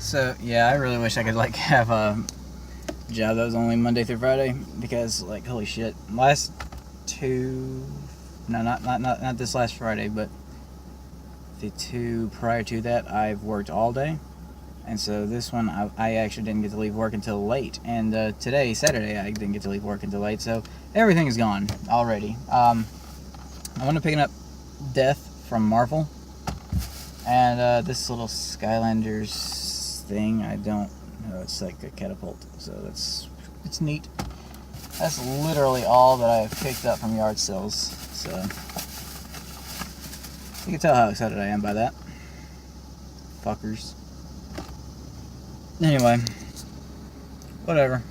So yeah, I really wish I could like have a job that was only Monday through Friday, because like holy shit, last two, no, not this last Friday, but the two prior to that, I've worked all day, and so this one I actually didn't get to leave work until late, and today Saturday I didn't get to leave work until late, so everything is gone already. I want to pick up Death from Marvel, and this little Skylanders thing, I don't know, it's like a catapult, so it's neat. That's literally all that I have picked up from yard sales, so you can tell how excited I am by that. Fuckers. Anyway, whatever.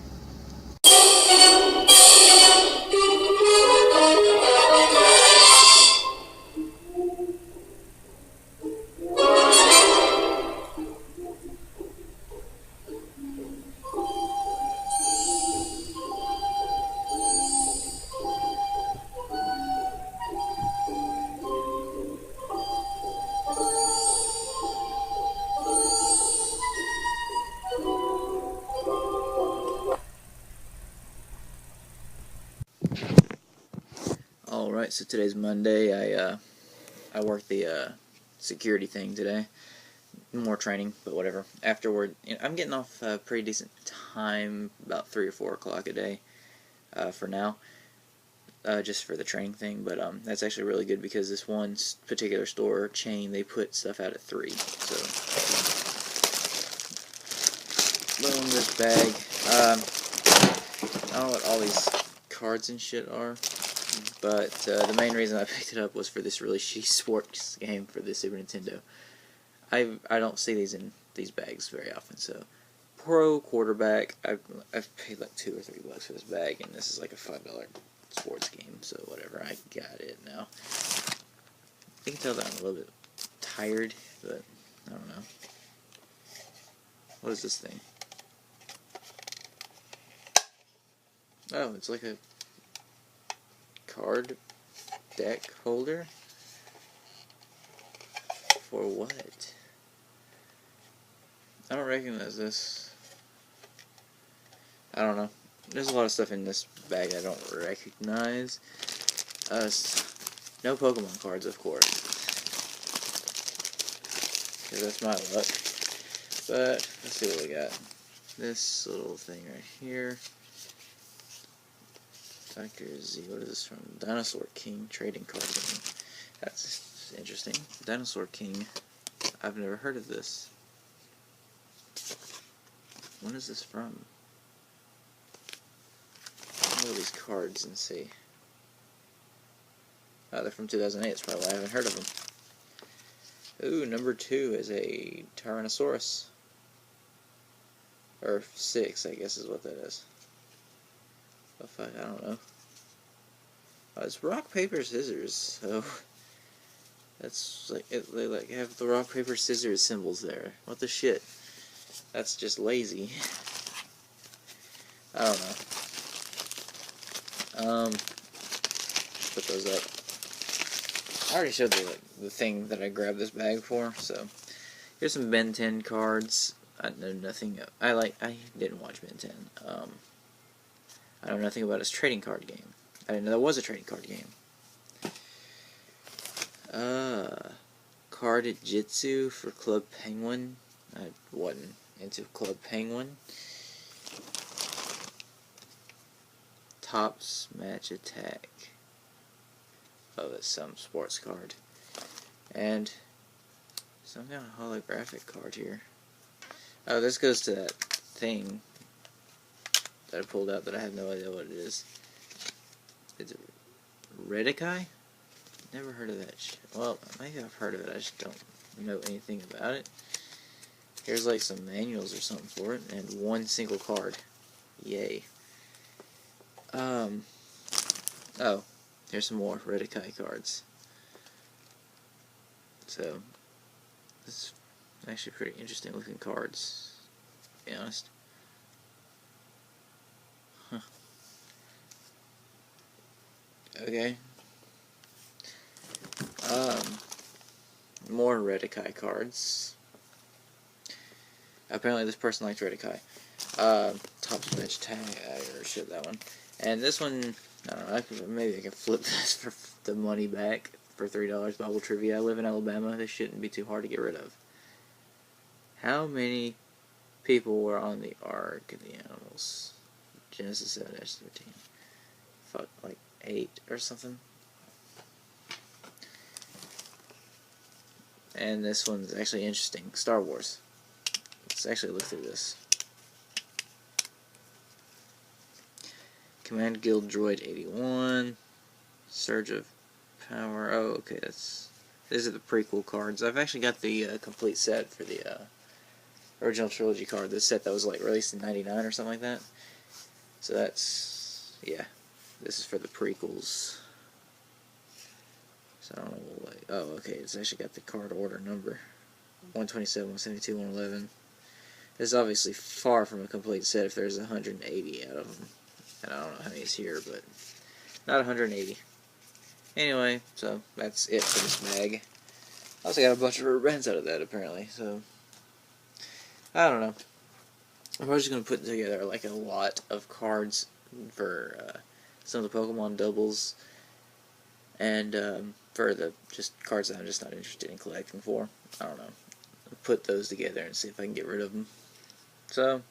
Alright, so today's Monday. I worked the security thing today. More training, but whatever. Afterward, I'm getting off a pretty decent time, about 3 or 4 o'clock a day for now, just for the training thing. But that's actually really good because this one particular store chain, they put stuff out at 3. So, boom, this bag. I don't know what all these cards and shit are, but the main reason I picked it up was for this really shitty sports game for the Super Nintendo. I don't see these in these bags very often, so pro quarterback. I've paid like $2 or $3 for this bag, and this is like a $5 sports game, so whatever. I got it now. You can tell that I'm a little bit tired, but I don't know. What is this thing? Oh, it's like a card deck holder. For what? I don't recognize this. I don't know. There's a lot of stuff in this bag I don't recognize. No Pokemon cards, of course, because that's my luck. But let's see what we got. This little thing right here. Dr. Z, what is this from? Dinosaur King trading card game. That's interesting. Dinosaur King. I've never heard of this. When is this from? Look at these cards and see. Oh, they're from 2008. That's probably why I haven't heard of them. Ooh, number 2 is a Tyrannosaurus. Or 6, I guess is what that is. Oh, fuck, I don't know. Oh, it's rock, paper, scissors, so that's like, they like have the rock, paper, scissors symbols there. What the shit? That's just lazy. I don't know. Put those up. I already showed the thing that I grabbed this bag for, so here's some Ben 10 cards. I know nothing. I didn't watch Ben 10. I know nothing about his trading card game. I didn't know there was a trading card game. Card Jitsu for Club Penguin. I wasn't into Club Penguin. Tops Match Attack. Oh, that's some sports card. And some kind of holographic card here. Oh, this goes to that thing that I pulled out that I have no idea what it is. Is it Redikai? Never heard of that shit. Well, maybe I've heard of it, I just don't know anything about it. Here's like some manuals or something for it, and one single card. Yay. Oh, here's some more Redikai cards. So, this is actually pretty interesting looking cards, to be honest. Huh. Okay. More Redikai cards. Apparently this person liked Redikai. Top's Match Tag, or shit, that one. And this one, I don't know, maybe I can flip this for the money back for $3. Bible Trivia. I live in Alabama. This shouldn't be too hard to get rid of. How many people were on the Ark of the Animals? Genesis 7-13. Fuck, like 8 or something. And this one's actually interesting. Star Wars. Let's actually look through this. Command Guild Droid 81. Surge of Power. Oh, okay, these are the prequel cards. I've actually got the complete set for the original trilogy card. The set that was like released in '99 or something like that. So that's, yeah. This is for the prequels. So I don't know, like, oh, okay, it's actually got the card order number. 127, 172, 111. This is obviously far from a complete set if there's 180 out of them. And I don't know how many is here, but not 180. Anyway, so that's it for this bag. I also got a bunch of rubber bands out of that, apparently, so I don't know. I'm probably just going to put together like a lot of cards for some of the Pokemon doubles, and for the just cards that I'm just not interested in collecting for. I don't know. I'll put those together and see if I can get rid of them. So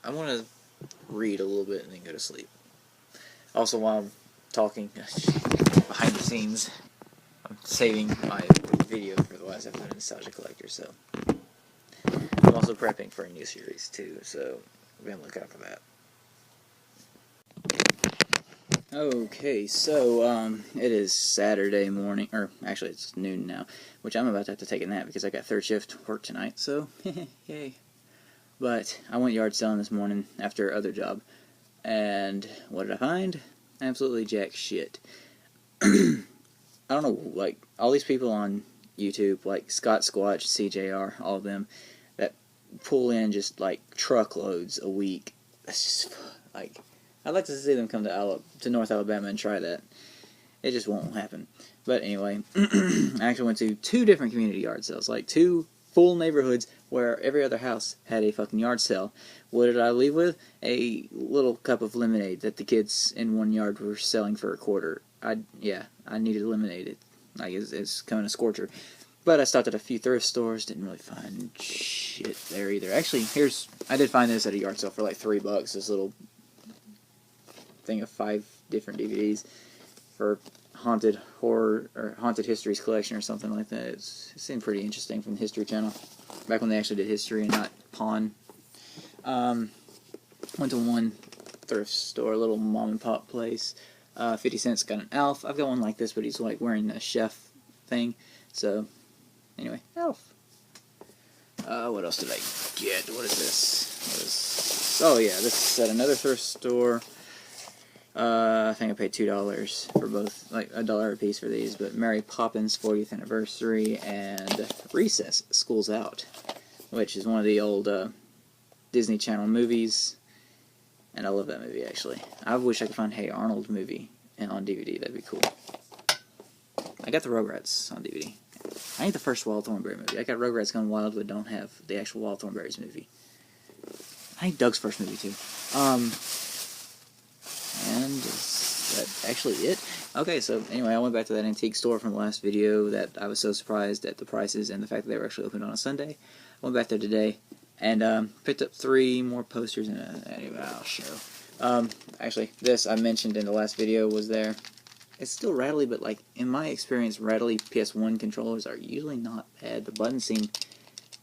I want to read a little bit and then go to sleep. Also, while I'm talking behind the scenes, I'm saving my video for the last episode of Nostalgia Collector, so I'm also prepping for a new series too, so be on the lookout for that. Okay, so it is Saturday morning, or actually it's noon now, which I'm about to have to take a nap because I got third shift work tonight, so yay. But I went yard selling this morning after other job, and what did I find? Absolutely jack shit. I don't know, like, all these people on YouTube, like Scott Squatch, CJR, all of them, that pull in just, like, truckloads a week. That's just, like, I'd like to see them come to North Alabama and try that. It just won't happen. But anyway, I actually went to 2 different community yard sales, like 2 full neighborhoods where every other house had a fucking yard sale. What did I leave with? A little cup of lemonade that the kids in one yard were selling for $0.25. I needed lemonade. It's kind of a scorcher. But I stopped at a few thrift stores, didn't really find shit there either. Actually, I did find this at a yard sale for like $3, this little thing of 5 different DVDs for haunted horror or haunted histories collection or something like that. It seemed pretty interesting from the History Channel, back when they actually did history and not Pawn. Went to one thrift store, a little mom and pop place. 50 cents, got an Alf. I've got one like this, but he's like wearing a chef thing. So anyway, Alf. What else did I get? What is this? Oh yeah, this is at another thrift store. I think I paid $2 for both, like $1 a piece for these, but Mary Poppins 40th Anniversary and Recess, School's Out, which is one of the old Disney Channel movies, and I love that movie, actually. I wish I could find Hey Arnold movie on DVD, that'd be cool. I got the Rugrats on DVD. I ain't the first Wild Thornberry movie. I got Rugrats Gone Wild, but don't have the actual Wild Thornberries movie. I think Doug's first movie, too. And is that actually it? Okay, so anyway, I went back to that antique store from the last video that I was so surprised at the prices and the fact that they were actually open on a Sunday. I went back there today and picked up 3 more posters and anyway, I'll show. Actually, this I mentioned in the last video was there. It's still rattly, but like in my experience, rattly PS1 controllers are usually not bad. The buttons seem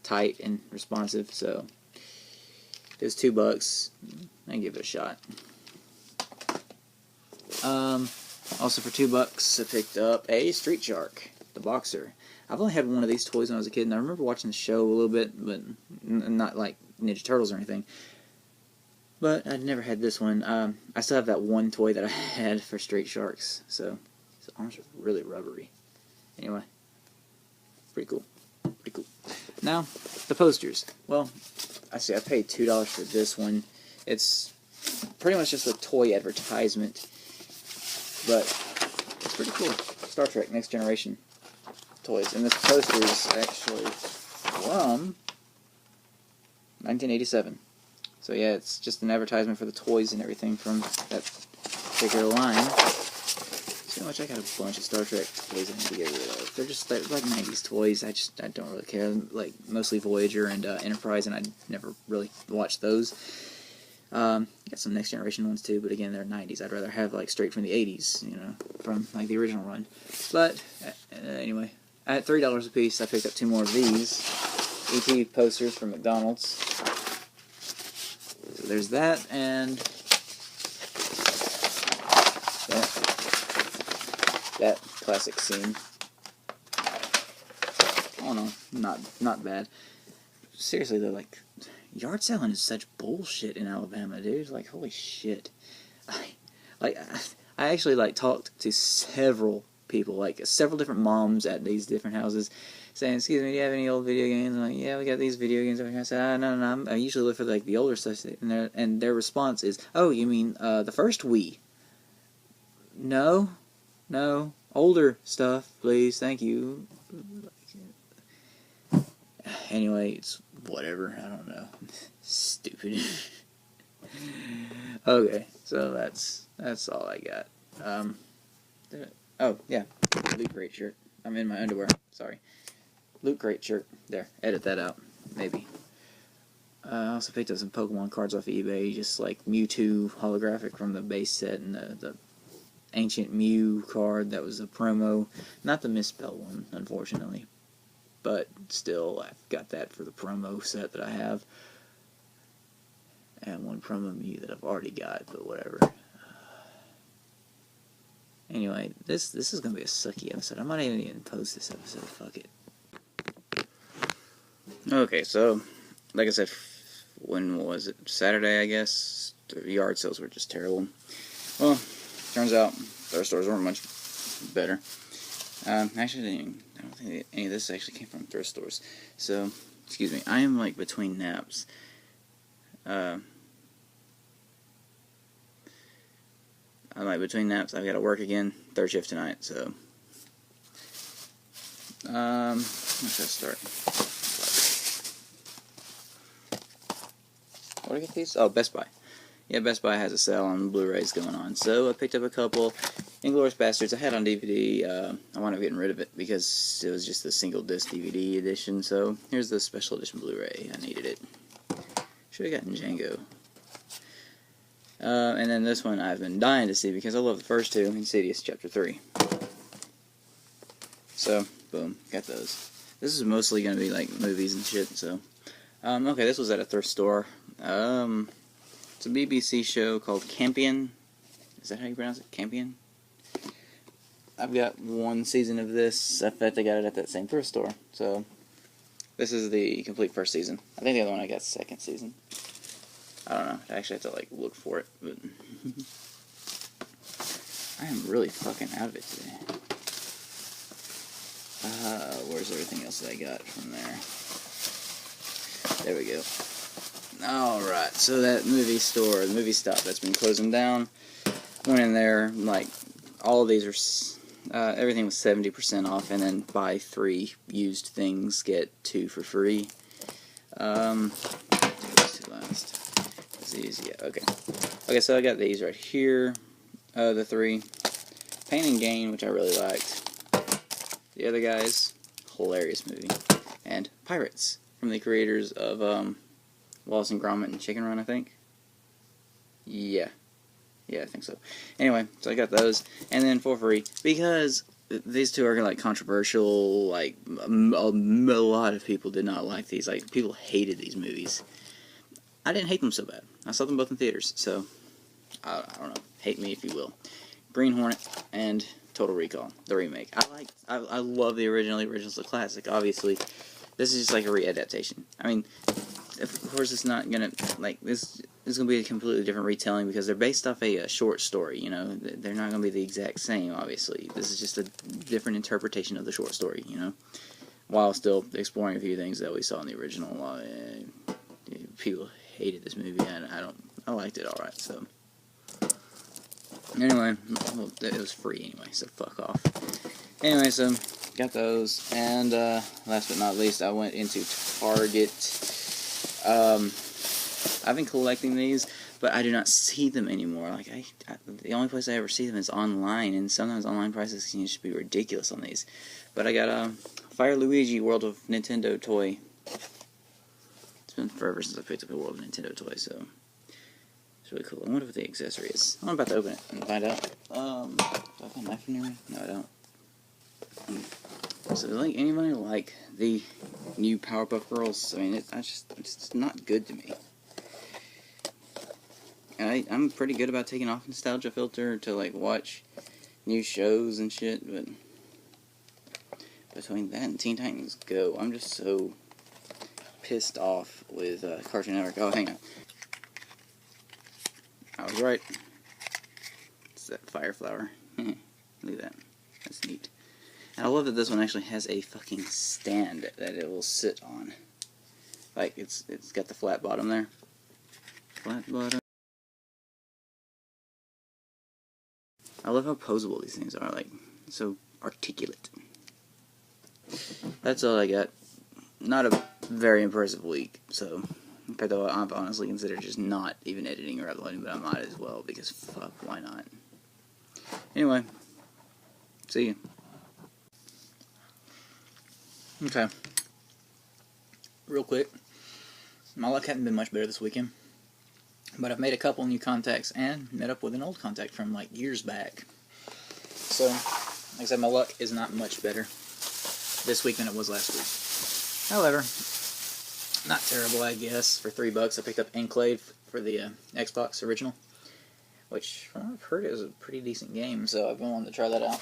tight and responsive, so it was $2. I give it a shot. Also for $2, I picked up a Street Shark, the boxer. I've only had one of these toys when I was a kid, and I remember watching the show a little bit, but not like Ninja Turtles or anything. But I'd never had this one. I still have that one toy that I had for Street Sharks, so his arms are really rubbery. Anyway, pretty cool. Pretty cool. Now, the posters. Well, I paid $2 for this one. It's pretty much just a toy advertisement, but it's pretty cool. Star Trek Next Generation toys. And this poster is actually from 1987. So yeah, it's just an advertisement for the toys and everything from that particular line. So much I got a bunch of Star Trek toys I need to get rid of. They're like 90s toys. I don't really care. Like mostly Voyager and Enterprise, and I never really watched those. Got some Next Generation ones too, but again, they're 90s. I'd rather have like straight from the 80s, you know, from like the original run. But anyway, at $3 a piece, I picked up 2 more of these E.T. posters from McDonald's. So there's that, and that classic scene. Oh no, not bad. Seriously though, like, yard selling is such bullshit in Alabama, dude. Like, holy shit. I actually, like, talked to several people, like, several different moms at these different houses, saying, excuse me, do you have any old video games? I'm like, yeah, we got these video games over here. I said, no, I usually look for, like, the older stuff, and their response is, oh, you mean, the first Wii? No, older stuff, please, thank you. Anyway, it's whatever, I don't know. Stupid. Okay, so that's all I got. Oh, yeah, Loot Crate shirt. I'm in my underwear, sorry. Loot Crate shirt, there, edit that out, maybe. I also picked up some Pokemon cards off of eBay, just like Mewtwo holographic from the base set, and the Ancient Mew card that was a promo. Not the misspelled one, unfortunately. But still, I've got that for the promo set that I have. And one promo Mew that I've already got, but whatever. Anyway, this is going to be a sucky episode. I might even post this episode. Fuck it. Okay, so, like I said, when was it? Saturday, I guess? The yard sales were just terrible. Well, turns out thrift stores weren't much better. Actually, I don't think any of this actually came from thrift stores. So, excuse me, I am like between naps. I'm like between naps. I've got to work again, 3rd shift tonight. So, when should I start? What did I get these? Oh, Best Buy. Yeah, Best Buy has a sale on Blu-rays going on. So I picked up a couple. Inglourious Bastards I had on DVD. I wound up getting rid of it because it was just the single disc DVD edition. So here's the special edition Blu-ray. I needed it. Should have gotten Django. And then this one I've been dying to see because I love the first 2. Insidious Chapter 3. So, boom, got those. This is mostly going to be like movies and shit. So, okay, this was at a thrift store. It's a BBC show called Campion. Is that how you pronounce it? Campion? I've got 1 season of this. I bet they got it at that same thrift store. So, this is the complete first season. I think the other one I got 2nd season. I don't know. I actually have to, like, look for it. But I am really fucking out of it today. Where's everything else that I got from there? There we go. Alright, so that movie store, the movie stop that's been closing down, went in there, like, all of these are, everything was 70% off, and then buy 3 used things, get 2 for free. These last. These, yeah, okay. Okay, so I got these right here, the 3. Pain and Gain, which I really liked. The other guys, hilarious movie. And Pirates, from the creators of, Wallace and Gromit and Chicken Run, I think. Yeah, I think so. Anyway, so I got those, and then for free, because these 2 are, like, controversial, like, a lot of people did not like these, like, people hated these movies. I didn't hate them so bad. I saw them both in theaters, so, I don't know, hate me if you will. Green Hornet and Total Recall, the remake. I love the original. The original's a classic, obviously. This is just like a readaptation. I mean, of course it's not gonna, like, this is gonna be a completely different retelling because they're based off a short story, you know. They're not gonna be the exact same, obviously. This is just a different interpretation of the short story, you know, while still exploring a few things that we saw in the original. People hated this movie, and I liked it alright, so. Anyway, well, it was free anyway, so fuck off. Anyway, so, got those, and last but not least, I went into Target. I've been collecting these, but I do not see them anymore. Like the only place I ever see them is online, and sometimes online prices can just be ridiculous on these. But I got a Fire Luigi World of Nintendo toy. It's been forever since I picked up a World of Nintendo toy, so it's really cool. I wonder what the accessory is. I'm about to open it and find out. Do I have a knife in there? No, I don't. So, like, anybody like the new Powerpuff Girls? I mean, it's just not good to me. And I'm pretty good about taking off nostalgia filter to, like, watch new shows and shit, but between that and Teen Titans Go, I'm just so pissed off with Cartoon Network. Oh, hang on. I was right. It's that fire flower. Look at that. That's neat. And I love that this one actually has a fucking stand that it will sit on. Like, it's got the flat bottom there. Flat bottom. I love how posable these things are, like, so articulate. That's all I got. Not a very impressive week, so, though I've honestly considered just not even editing or uploading, but I might as well, because fuck, why not? Anyway, see you. Okay. Real quick, my luck hadn't been much better this weekend, but I've made a couple new contacts and met up with an old contact from like years back. So, like I said, my luck is not much better this week than it was last week. However, not terrible, I guess. For $3, I picked up Enclave for the Xbox original, which from what I've heard is a pretty decent game, so I've been wanting to try that out.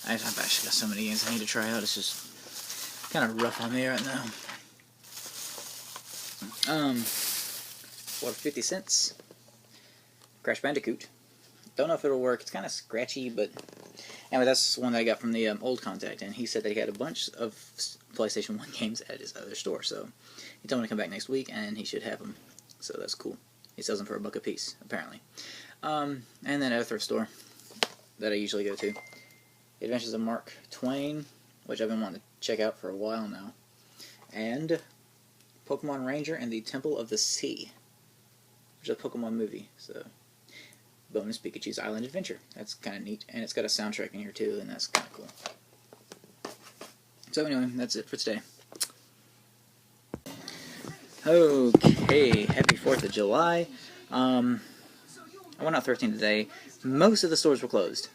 I've actually got so many games I need to try out, it's just kind of rough on me right now. What, 50 cents? Crash Bandicoot. Don't know if it'll work, it's kind of scratchy, but anyway, that's one that I got from the old contact, and he said that he had a bunch of PlayStation 1 games at his other store, so he told me to come back next week, and he should have them, so that's cool. He sells them for $1 a piece, apparently. And then at a thrift store that I usually go to. Adventures of Mark Twain, which I've been wanting to check out for a while now. And Pokemon Ranger and the Temple of the Sea, which is a Pokemon movie, so bonus Pikachu's Island Adventure. That's kind of neat, and it's got a soundtrack in here too, and that's kind of cool. So anyway, that's it for today. Okay, happy 4th of July. I went out thrifting today. Most of the stores were closed,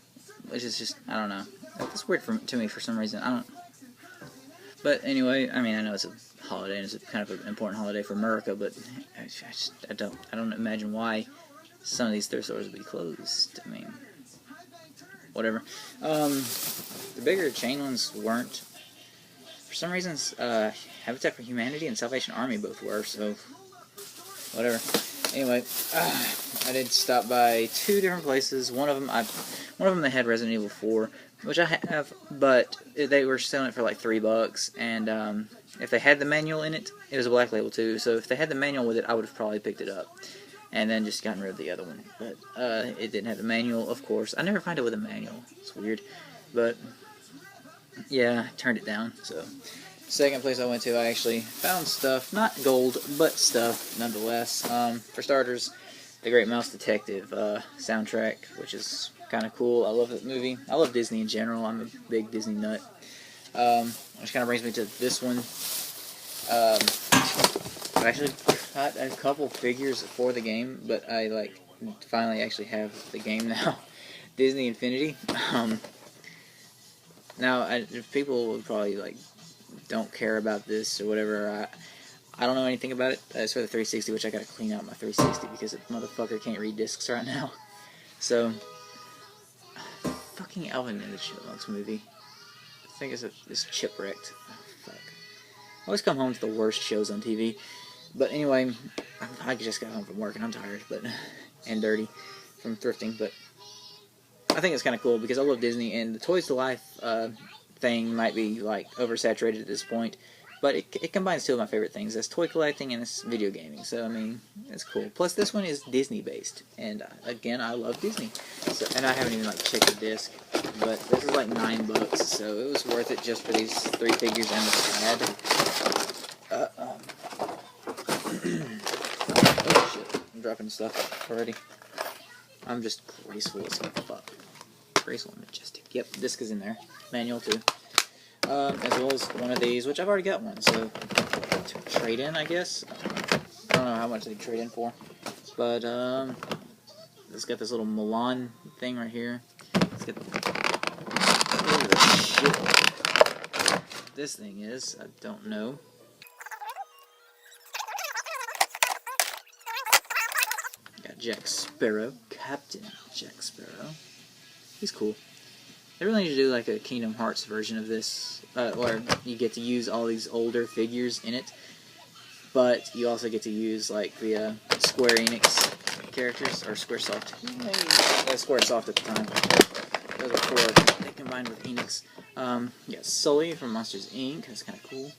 which is just, I don't know. It's weird to me for some reason. I don't. But anyway, I mean, I know it's a holiday and it's kind of an important holiday for America, but I don't imagine why some of these thrift stores would be closed. I mean, whatever. The bigger chain ones weren't. For some reasons, Habitat for Humanity and Salvation Army both were, so whatever. Anyway, I did stop by 2 different places. One of them they had Resident Evil 4, which I have, but they were selling it for like $3, and if they had the manual in it, it was a black label too, so if they had the manual with it, I would have probably picked it up, and then just gotten rid of the other one, but it didn't have the manual, of course. I never find it with a manual, it's weird, but yeah, I turned it down, so. Second place I went to, I actually found stuff, not gold, but stuff, nonetheless. For starters, The Great Mouse Detective soundtrack, which is kind of cool. I love that movie. I love Disney in general. I'm a big Disney nut. Which kind of brings me to this one. I actually got a couple figures for the game, but I finally actually have the game now. Disney Infinity. Now, people would probably don't care about this or whatever. I don't know anything about it. It's for the 360, which I gotta clean out my 360 because the motherfucker can't read discs right now. So, fucking Alvin and the Chipmunks movie. I think it's Chipwrecked. Oh, fuck. I always come home to the worst shows on TV. But anyway, I just got home from work and I'm tired, and dirty from thrifting. But I think it's kind of cool because I love Disney, and the Toys to Life thing might be oversaturated at this point, but it combines 2 of my favorite things. That's toy collecting and it's video gaming, so I mean, it's cool. Plus this one is Disney based, and again, I love Disney, and I haven't even checked the disc, but this is $9, so it was worth it just for these 3 figures and the pad. Oh shit, I'm dropping stuff already. I'm just graceful as fuck. Graceful and majestic. Yep, disc is in there. Manual too. As well as one of these, which I've already got one, so to trade in, I guess. I don't know how much they trade in for, but it's got this little Milan thing right here. It's got whatever the shit this thing is, I don't know. Got Jack Sparrow, Captain Jack Sparrow. He's cool. They really need to do like a Kingdom Hearts version of this, where you get to use all these older figures in it, but you also get to use like the Square Enix characters, or Squaresoft. Squaresoft at the time. Those are four. They combined with Enix. You got Sully from Monsters Inc. That's kind of cool.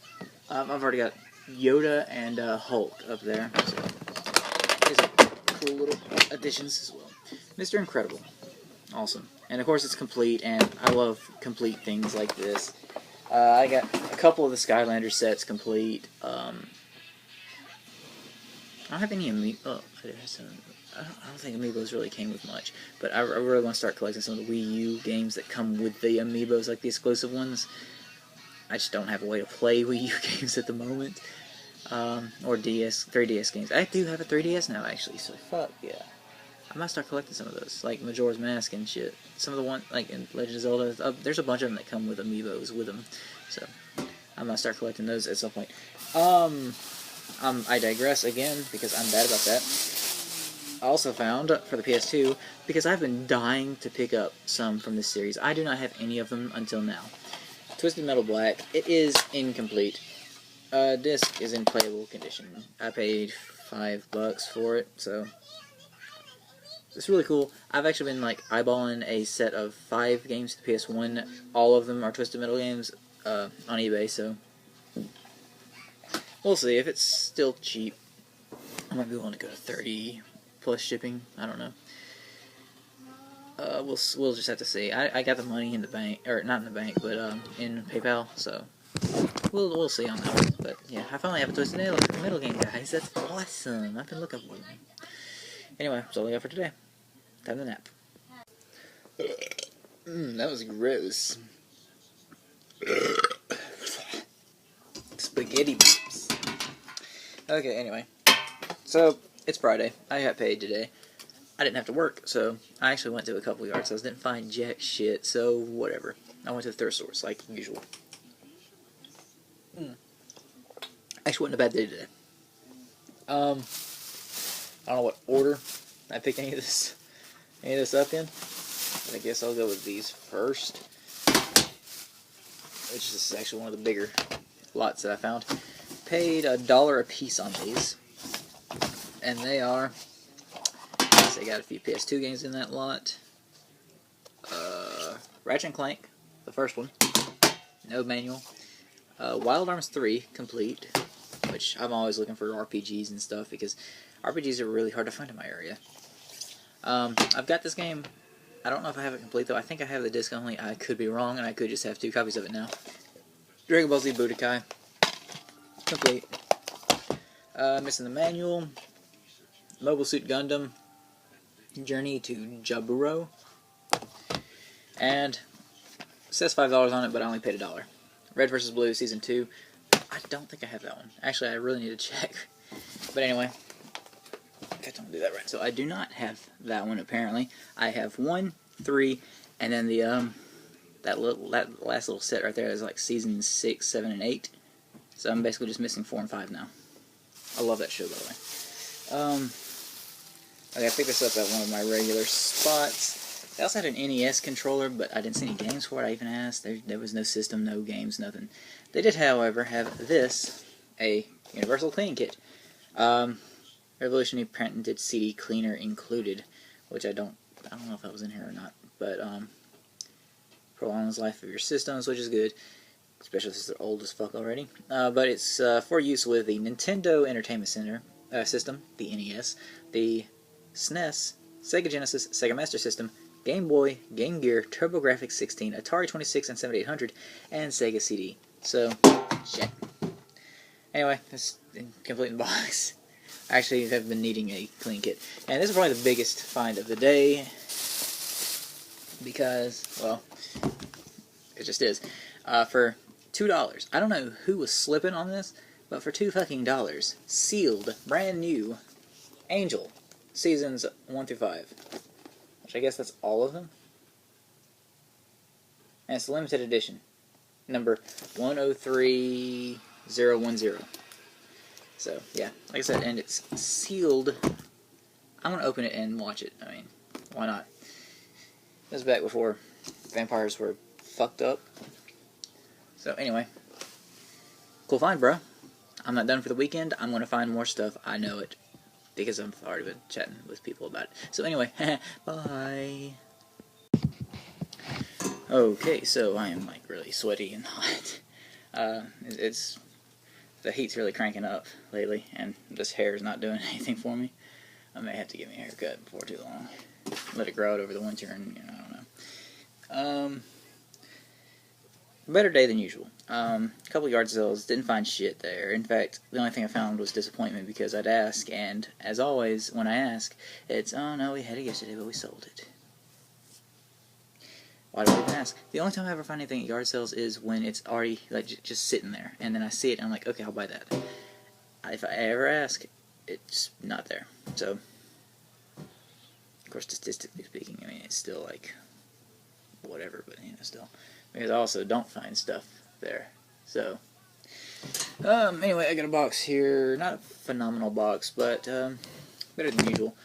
I've already got Yoda and Hulk up there. So these are cool little additions as well. Mr. Incredible. Awesome. And of course it's complete, and I love complete things like this. I got a couple of the Skylander sets complete. I don't have any amiibo. I don't think amiibos really came with much, but I really want to start collecting some of the Wii U games that come with the amiibos, like the exclusive ones. I just don't have a way to play Wii U games at the moment. Or 3DS games. I do have a 3DS now, actually, so fuck yeah. I might start collecting some of those, like Majora's Mask and shit. Some of the ones, like in Legend of Zelda, there's a bunch of them that come with amiibos with them. So, I might start collecting those at some point. I digress again, because I'm bad about that. I also found, for the PS2, because I've been dying to pick up some from this series. I do not have any of them until now. Twisted Metal Black, it is incomplete. Disc is in playable condition. I paid $5 for it, so it's really cool. I've actually been like eyeballing a set of 5 games to the PS1. All of them are Twisted Metal games on eBay, so we'll see. If it's still cheap, I might be willing to go to 30 plus shipping. I don't know. We'll just have to see. I got the money in the bank, or not in the bank, but in PayPal, so we'll see on that one. But yeah, I finally have a Twisted Metal game, guys. That's awesome. I've been looking for them. Anyway, that's all I got for today. Time to nap. That was gross. Spaghetti boobs. Okay, anyway. So, it's Friday. I got paid today. I didn't have to work, so I actually went to a couple yard sales. Didn't find jack shit, so whatever. I went to the thrift stores, like usual. Actually, wasn't a bad day today. I don't know what order I picked any of this up in, but I guess I'll go with these first, which is actually one of the bigger lots that I found. Paid $1 a piece on these, and they are, I got a few PS2 games in that lot. Ratchet and Clank, the first one, no manual. Wild Arms 3, complete, which I'm always looking for RPGs and stuff, because RPGs are really hard to find in my area. I've got this game. I don't know if I have it complete, though. I think I have the disc only. I could be wrong, and I could just have 2 copies of it now. Dragon Ball Z Budokai, complete. Missing the manual. Mobile Suit Gundam, Journey to Jaburo. And it says $5 on it, but I only paid $1. Red vs. Blue Season 2. I don't think I have that one. Actually, I really need to check. But anyway, I don't do that right. So I do not have that one, apparently. I have 1, 3, and then the that last little set right there is like Season 6, 7, and 8. So I'm basically just missing 4 and 5 now. I love that show, by the way. Okay, I picked this up at one of my regular spots. They also had an NES controller, but I didn't see any games for it. I even asked. There was no system, no games, nothing. They did, however, have this, a Universal Cleaning Kit. Revolutionary Patented CD Cleaner included, which I don't know if that was in here or not, but prolongs the life of your systems, which is good, especially since they're old as fuck already. But it's for use with the Nintendo Entertainment Center system, the NES, the SNES, Sega Genesis, Sega Master System, Game Boy, Game Gear, TurboGrafx 16, Atari 26 and 7800, and Sega CD. So, shit. Anyway, it's complete in the box. I actually have been needing a clean kit. And this is probably the biggest find of the day, because, well, it just is. For $2. I don't know who was slipping on this, but for $2 fucking dollars, sealed, brand new, Angel, seasons 1 through 5. Which I guess that's all of them. And it's a limited edition. Number 103010. So, yeah, like I said, and it's sealed. I'm going to open it and watch it. I mean, why not? This was back before vampires were fucked up. So, anyway. Cool find, bro. I'm not done for the weekend. I'm going to find more stuff. I know it. Because I've already been chatting with people about it. So, anyway. Bye. Okay, so I am, like, really sweaty and hot. It's... The heat's really cranking up lately, and this hair is not doing anything for me. I may have to get me a haircut before too long. Let it grow out over the winter, and, you know, I don't know. Better day than usual. A couple yard sales, didn't find shit there. In fact, the only thing I found was disappointment, because I'd ask, and, as always, when I ask, it's, oh no, we had it yesterday, but we sold it. Why do I even ask? The only time I ever find anything at yard sales is when it's already, like, just sitting there. And then I see it and I'm like, okay, I'll buy that. If I ever ask, it's not there. So, of course, statistically speaking, I mean, it's still, like, whatever, but, you know, still. Because I also don't find stuff there. So, anyway, I got a box here. Not a phenomenal box, but, better than usual.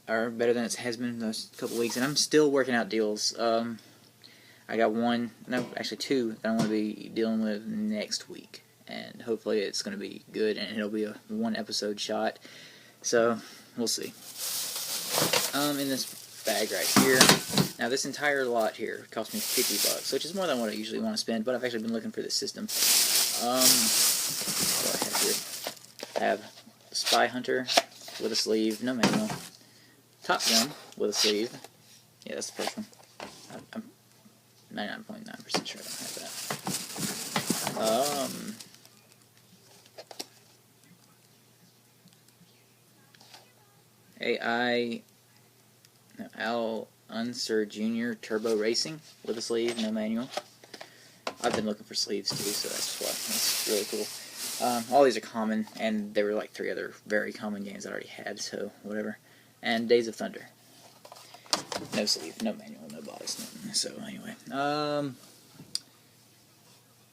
Or better than it has been in those couple weeks. And I'm still working out deals. I got one, no, actually two, that I'm going to be dealing with next week. And hopefully it's going to be good, and it'll be a 1-episode shot. So, we'll see. In this bag right here. Now, this entire lot here cost me $50, which is more than what I usually want to spend, but I've actually been looking for this system. What do I have here? I have Spy Hunter with a sleeve, no manual. Top Gun with a sleeve. Yeah, that's the first one. I'm 99.9% sure I don't have that. Al Unser Jr. Turbo Racing with a sleeve, no manual. I've been looking for sleeves too, so that's why. That's really cool. All these are common, and there were like 3 other very common games I already had, so whatever. And Days of Thunder. No sleeve, no manual, no box. So anyway,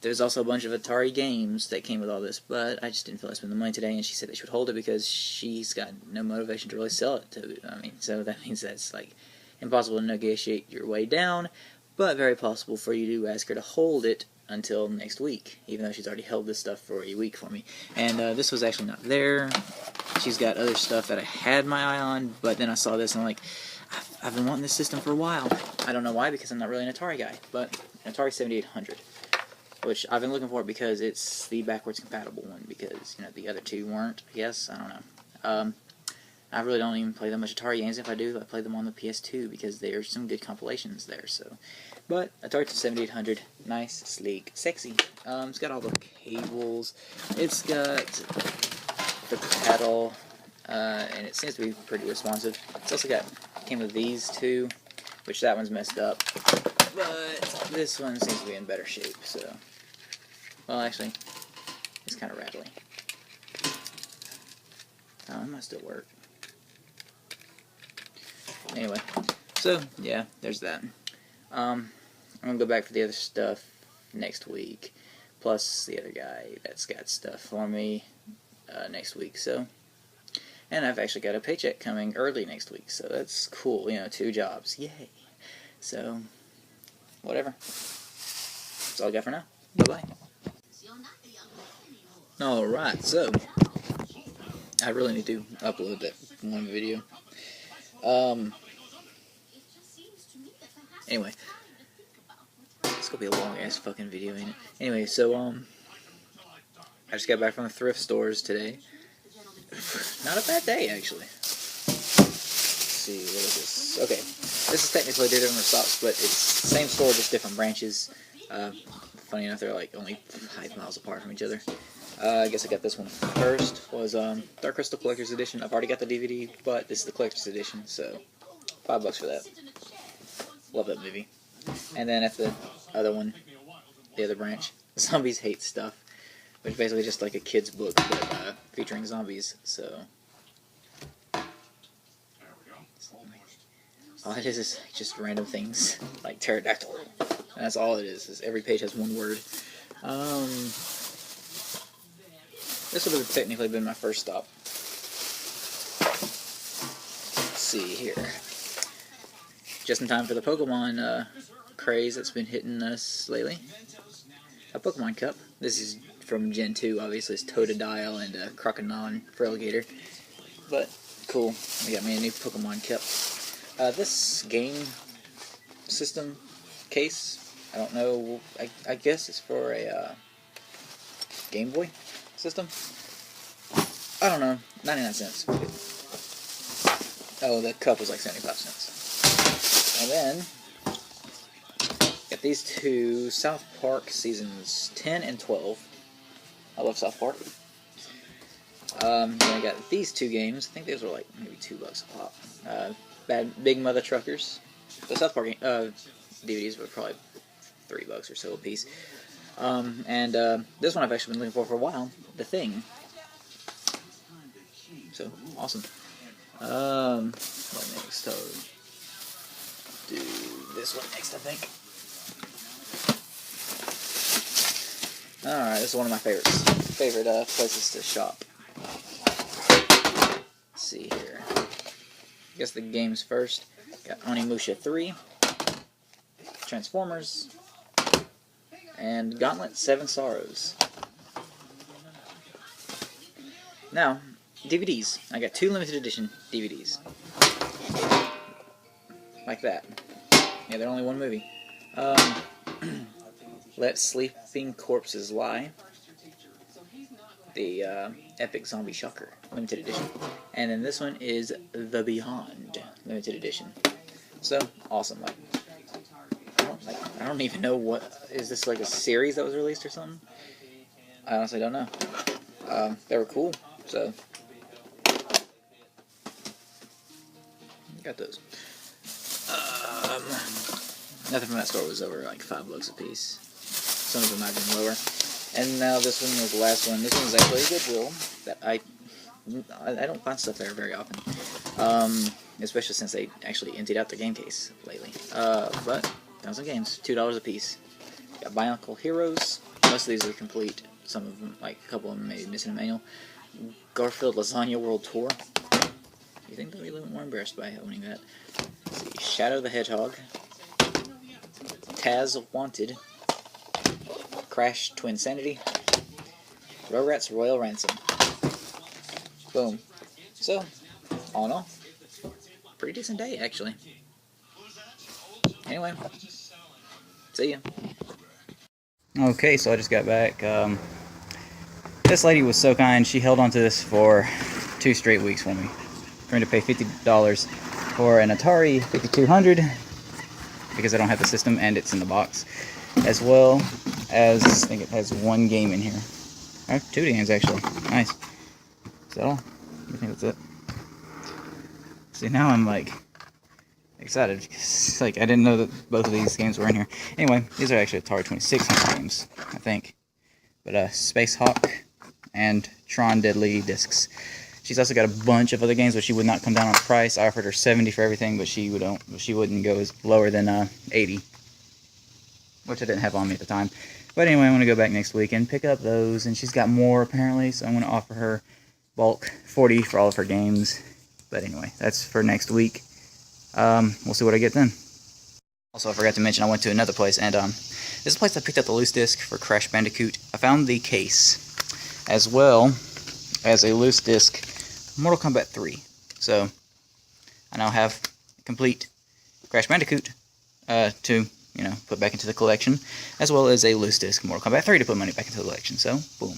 there's also a bunch of Atari games that came with all this, but I just didn't feel like spending the money today, and she said that she would hold it because she's got no motivation to really sell it to. I mean, so that means that's like impossible to negotiate your way down, but very possible for you to ask her to hold it until next week, even though she's already held this stuff for a week for me. And this was actually not there. She's got other stuff that I had my eye on, but then I saw this and I'm like, I've been wanting this system for a while. I don't know why, because I'm not really an Atari guy, but an Atari 7800, which I've been looking for because it's the backwards compatible one, because, you know, the other two weren't, I guess, I don't know. I really don't even play that much Atari games. If I do, I play them on the PS2, because there's some good compilations there, so. But, Atari 7800, nice, sleek, sexy. It's got all the cables, it's got the pedal, and it seems to be pretty responsive. It's also came with these two, which that one's messed up, but this one seems to be in better shape, so. Well, actually, it's kind of rattly. Oh, it might still work. Anyway, so, yeah, there's that. I'm going to go back for the other stuff next week, plus the other guy that's got stuff for me next week, so. And I've actually got a paycheck coming early next week, so that's cool, you know, 2 jobs, yay. So, whatever. That's all I got for now. Bye-bye. Alright, so, I really need to upload that one video. Anyway, it's gonna be a long-ass fucking video, ain't it? Anyway, so, I just got back from the thrift stores today. Not a bad day, actually. Let's see, what is this? Okay, this is technically 2 different stops, but it's the same store, just different branches. Funny enough, they're like only 5 miles apart from each other. I guess I got this one first. Was Dark Crystal Collector's Edition. I've already got the DVD, but this is the Collector's Edition, so $5 for that. Love that movie. And then at the other one, the other branch, Zombies Hate Stuff, which is basically just like a kid's book, but featuring zombies. So all it is just random things like pterodactyl, and that's all it is every page has one word. This would have technically been my first stop. Let's see here. Just in time for the Pokemon craze that's been hitting us lately. A Pokemon Cup. This is from Gen 2, obviously. It's Totodile and Crocodile for Alligator. But, cool. We got me a new Pokemon Cup. This game system case, I don't know, I guess it's for a Game Boy system. I don't know, 99 cents. Oh, the cup was like 75 cents. And then, got these two South Park seasons 10 and 12. I love South Park. Then I got these two games. I think those were like maybe $2 a pop. Big Mother Truckers. The South Park DVDs were probably $3 or so a piece. And this one I've actually been looking for a while. The Thing. So awesome. What next? Do this one next, I think. Alright, this is one of my favorite places to shop. Let's see here. I guess the games first. Got Onimusha 3, Transformers, and Gauntlet 7 Sorrows. Now, DVDs. I got 2 limited edition DVDs. Like that. Yeah, they're only one movie. Let Sleeping Corpses Lie. The Epic Zombie Shocker limited edition. And then this one is The Beyond limited edition. So awesome. I don't even know what is this, like a series that was released or something. I honestly don't know. They were cool. So got those. Nothing from that store was over like $5 a piece. Some of them might have been lower. And now this one was the last one. This one was actually a Goodwill that I don't find stuff there very often. Especially since they actually emptied out their game case lately. But found some games, $2 a piece. Got Bionicle Heroes. Most of these are complete. Some of them, like a couple of them, maybe missing a manual. Garfield Lasagna World Tour. You think they'll be a little more embarrassed by owning that? Let's see, Shadow the Hedgehog, Taz Wanted, Crash Twinsanity, Rugrats Royal Ransom. Boom. So, all in all, pretty decent day, actually. Anyway, see ya. Okay, so I just got back. This lady was so kind. She held on to this for 2 straight weeks for me. Trying to pay $50 for an Atari 5200 because I don't have the system and it's in the box, as well as I think it has 1 game in here. Or 2 games actually. Nice. Is that all? I think that's it. See, now I'm like excited because like I didn't know that both of these games were in here. Anyway, these are actually Atari 2600 games, I think. But Space Hawk and Tron Deadly Discs. She's also got a bunch of other games, but she would not come down on the price. I offered her $70 for everything, but she wouldn't go lower than $80, which I didn't have on me at the time. But anyway, I'm going to go back next week and pick up those, and she's got more apparently, so I'm going to offer her bulk $40 for all of her games. But anyway, that's for next week. We'll see what I get then. Also, I forgot to mention I went to another place, and this is a place I picked up the loose disc for Crash Bandicoot. I found the case, as well as a loose disc Mortal Kombat 3. So I now have complete Crash Bandicoot to, put back into the collection, as well as a loose disc Mortal Kombat 3 to put money back into the collection. So, boom.